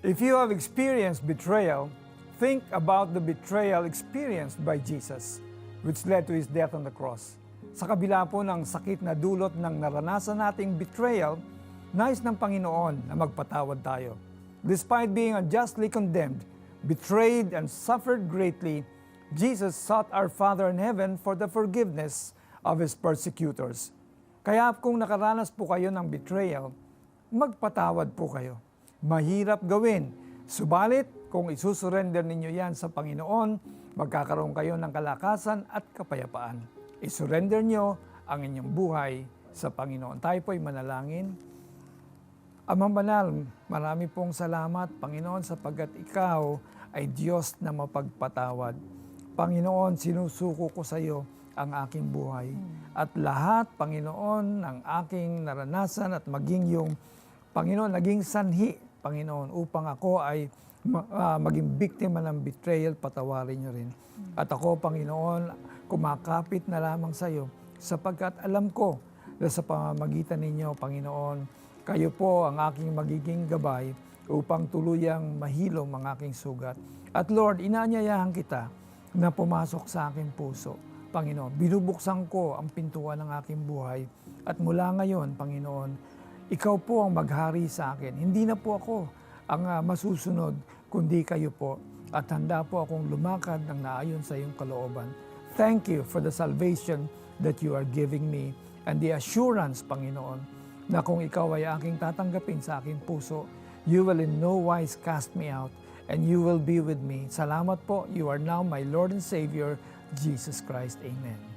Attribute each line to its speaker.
Speaker 1: If you have experienced betrayal, think about the betrayal experienced by Jesus, which led to His death on the cross. Sa kabila po ng sakit na dulot ng naranasan nating betrayal, nais ng Panginoon na magpatawad tayo. Despite being unjustly condemned, betrayed, and suffered greatly, Jesus sought our Father in heaven for the forgiveness of His persecutors. Kaya kung nakaranas po kayo ng betrayal, magpatawad po kayo. Mahirap gawin. Subalit, kung isusurrender ninyo yan sa Panginoon, magkakaroon kayo ng kalakasan at kapayapaan. Isurrender nyo ang inyong buhay sa Panginoon. Tayo po'y manalangin. Amang Banal, marami pong salamat, Panginoon, sapagkat Ikaw ay Diyos na mapagpatawad. Panginoon, sinusuko ko sa iyo ang aking buhay. At lahat, Panginoon, ng aking naranasan at maging yung, Panginoon, naging sanhi, Panginoon, upang ako ay maging biktima ng betrayal, patawarin niyo rin. At ako, Panginoon, kumakapit na lamang sa iyo, sapagkat alam ko na sa pamamagitan ninyo, Panginoon, kayo po ang aking magiging gabay upang tuluyang mahilom ang aking sugat. At Lord, inaanyayahan kita na pumasok sa aking puso. Panginoon, binubuksan ko ang pintuan ng aking buhay. At mula ngayon, Panginoon, Ikaw po ang maghari sa akin. Hindi na po ako ang masusunod, kundi kayo po. At handa po akong lumakad ng naayon sa iyong kalooban. Thank you for the salvation that you are giving me and the assurance, Panginoon, na kung Ikaw ay aking tatanggapin sa aking puso, you will in no wise cast me out and you will be with me. Salamat po. You are now my Lord and Savior, Jesus Christ. Amen.